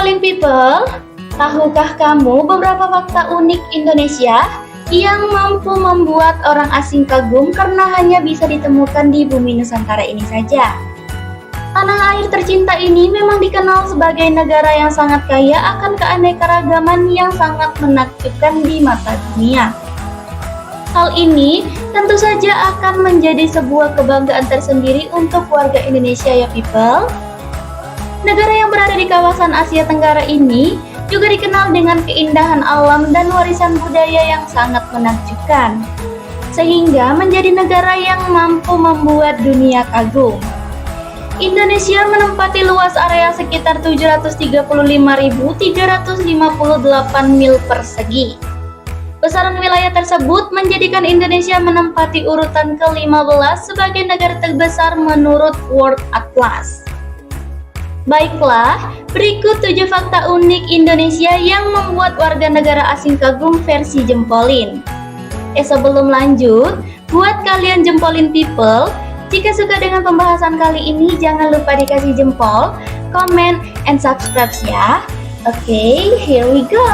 Jempolin People, tahukah kamu beberapa fakta unik Indonesia yang mampu membuat orang asing kagum karena hanya bisa ditemukan di bumi Nusantara ini saja? Tanah air tercinta ini memang dikenal sebagai negara yang sangat kaya akan keanekaragaman yang sangat menakjubkan di mata dunia. Hal ini tentu saja akan menjadi sebuah kebanggaan tersendiri untuk warga Indonesia ya people. Negara yang berada di kawasan Asia Tenggara ini juga dikenal dengan keindahan alam dan warisan budaya yang sangat menakjubkan, sehingga menjadi negara yang mampu membuat dunia kagum. Indonesia menempati luas area sekitar 735.358 mil persegi. Besaran wilayah tersebut menjadikan Indonesia menempati urutan ke-15 sebagai negara terbesar menurut World Atlas. Baiklah, berikut 7 fakta unik Indonesia yang membuat warga negara asing kagum versi Jempolin. Sebelum lanjut, buat kalian Jempolin People, jika suka dengan pembahasan kali ini, jangan lupa dikasih jempol, comment, and subscribe ya. Oke, here we go.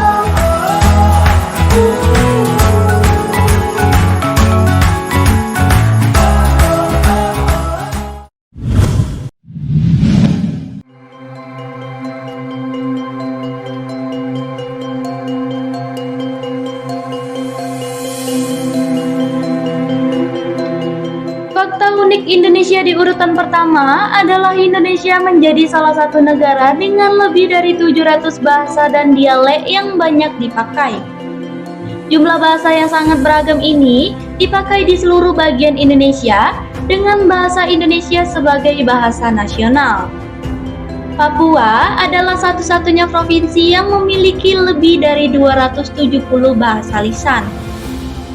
Fakta unik Indonesia di urutan pertama adalah Indonesia menjadi salah satu negara dengan lebih dari 700 bahasa dan dialek yang banyak dipakai. Jumlah bahasa yang sangat beragam ini dipakai di seluruh bagian Indonesia dengan bahasa Indonesia sebagai bahasa nasional. Papua adalah satu-satunya provinsi yang memiliki lebih dari 270 bahasa lisan.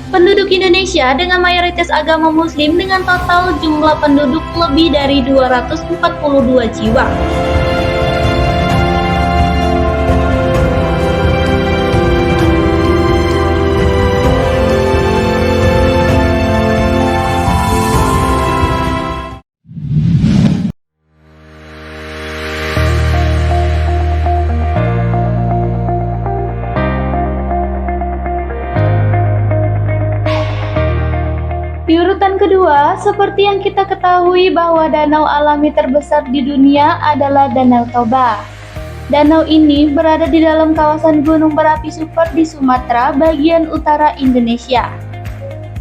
Penduduk Indonesia dengan mayoritas agama Muslim dengan total jumlah penduduk lebih dari 242 jiwa. Di urutan kedua, seperti yang kita ketahui bahwa danau alami terbesar di dunia adalah Danau Toba. Danau ini berada di dalam kawasan gunung berapi super di Sumatera bagian utara Indonesia.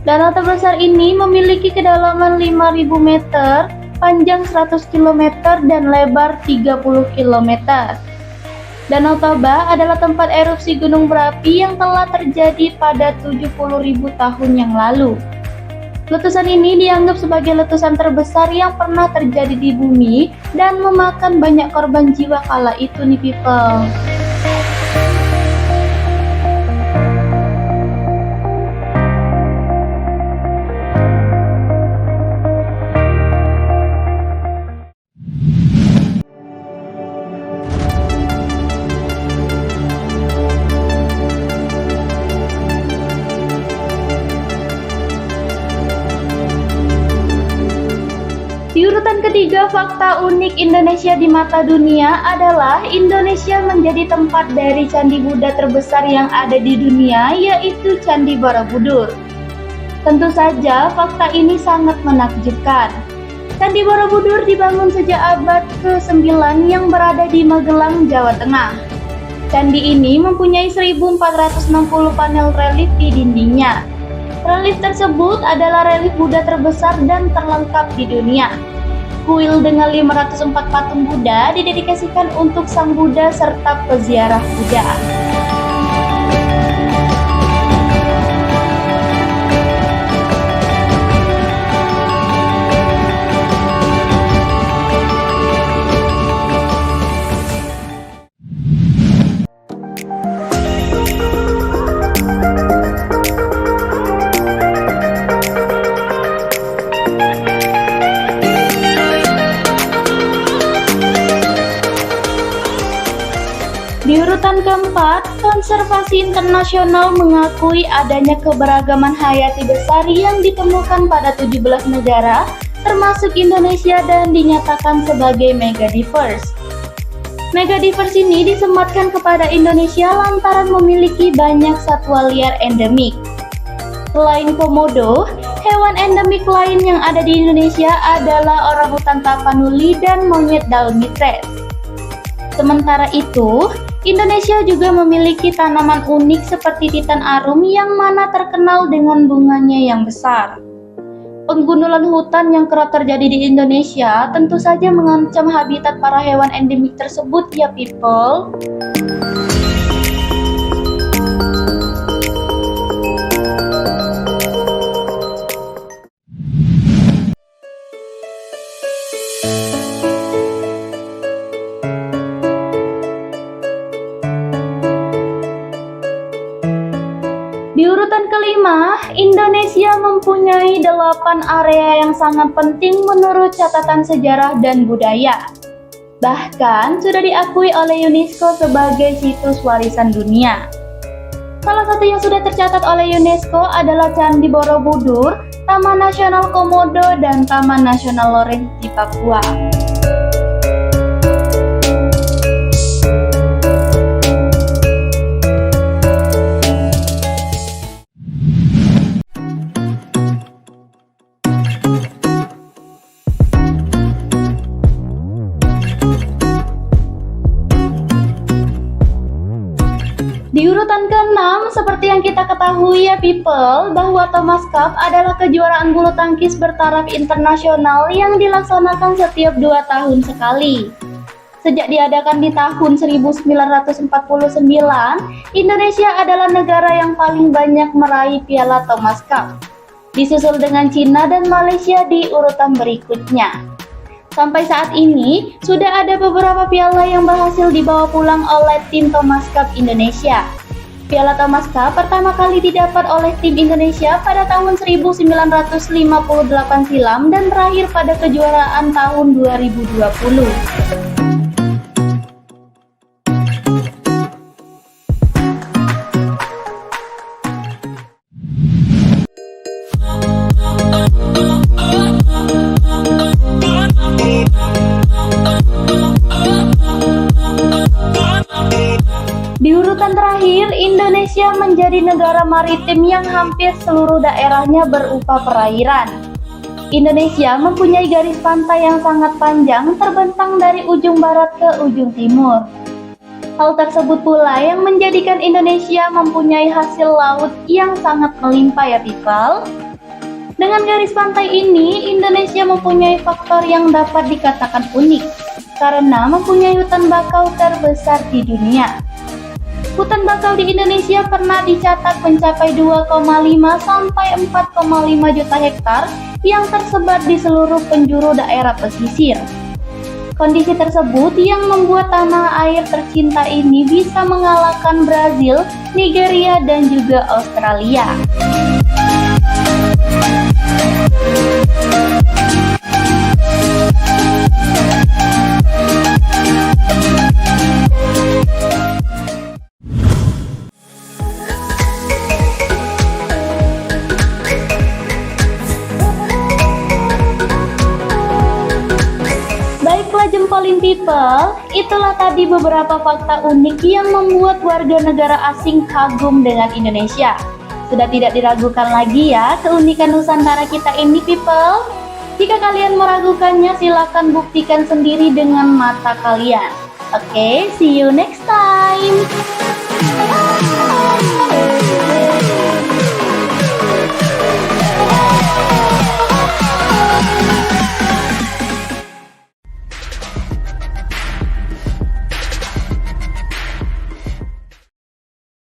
Danau terbesar ini memiliki kedalaman 5.000 meter, panjang 100 km, dan lebar 30 km. Danau Toba adalah tempat erupsi gunung berapi yang telah terjadi pada 70.000 tahun yang lalu. Letusan ini dianggap sebagai letusan terbesar yang pernah terjadi di bumi dan memakan banyak korban jiwa kala itu nih people. Di urutan ketiga, fakta unik Indonesia di mata dunia adalah Indonesia menjadi tempat dari candi Buddha terbesar yang ada di dunia, yaitu Candi Borobudur. Tentu saja fakta ini sangat menakjubkan. Candi Borobudur dibangun sejak abad ke-9 yang berada di Magelang, Jawa Tengah. Candi ini mempunyai 1460 panel relief di dindingnya. Relief tersebut adalah relief Buddha terbesar dan terlengkap di dunia. Kuil dengan 504 patung Buddha didedikasikan untuk Sang Buddha serta peziarah Buddha. Di urutan keempat, Konservasi Internasional mengakui adanya keberagaman hayati besar yang ditemukan pada 17 negara, termasuk Indonesia, dan dinyatakan sebagai mega diverse. Megadiverse ini disematkan kepada Indonesia lantaran memiliki banyak satwa liar endemik. Selain komodo, hewan endemik lain yang ada di Indonesia adalah orangutan tapanuli dan monyet Dalmitres. Sementara itu, Indonesia juga memiliki tanaman unik seperti titan arum yang mana terkenal dengan bunganya yang besar. Penggundulan hutan yang kerap terjadi di Indonesia tentu saja mengancam habitat para hewan endemik tersebut ya people. Di urutan kelima, Indonesia mempunyai 8 area yang sangat penting menurut catatan sejarah dan budaya. Bahkan sudah diakui oleh UNESCO sebagai situs warisan dunia. Salah satu yang sudah tercatat oleh UNESCO adalah Candi Borobudur, Taman Nasional Komodo, dan Taman Nasional Lorence di Papua. Di urutan ke-6, seperti yang kita ketahui ya people, bahwa Thomas Cup adalah kejuaraan bulu tangkis bertaraf internasional yang dilaksanakan setiap 2 tahun sekali. Sejak diadakan di tahun 1949, Indonesia adalah negara yang paling banyak meraih piala Thomas Cup, disusul dengan Cina dan Malaysia di urutan berikutnya. Sampai saat ini, sudah ada beberapa piala yang berhasil dibawa pulang oleh tim Thomas Cup Indonesia. Piala Thomas Cup pertama kali didapat oleh tim Indonesia pada tahun 1958 silam dan berakhir pada kejuaraan tahun 2020. Di urutan terakhir, Indonesia menjadi negara maritim yang hampir seluruh daerahnya berupa perairan. Indonesia mempunyai garis pantai yang sangat panjang terbentang dari ujung barat ke ujung timur. Hal tersebut pula yang menjadikan Indonesia mempunyai hasil laut yang sangat melimpah ya people. Dengan garis pantai ini, Indonesia mempunyai faktor yang dapat dikatakan unik karena mempunyai hutan bakau terbesar di dunia. Hutan bakau di Indonesia pernah dicatat mencapai 2,5 sampai 4,5 juta hektar yang tersebar di seluruh penjuru daerah pesisir. Kondisi tersebut yang membuat tanah air tercinta ini bisa mengalahkan Brazil, Nigeria, dan juga Australia. Jempolin people, itulah tadi beberapa fakta unik yang membuat warga negara asing kagum dengan Indonesia. Sudah tidak diragukan lagi ya keunikan Nusantara kita ini people. Jika kalian meragukannya, silakan buktikan sendiri dengan mata kalian. Oke, see you next time.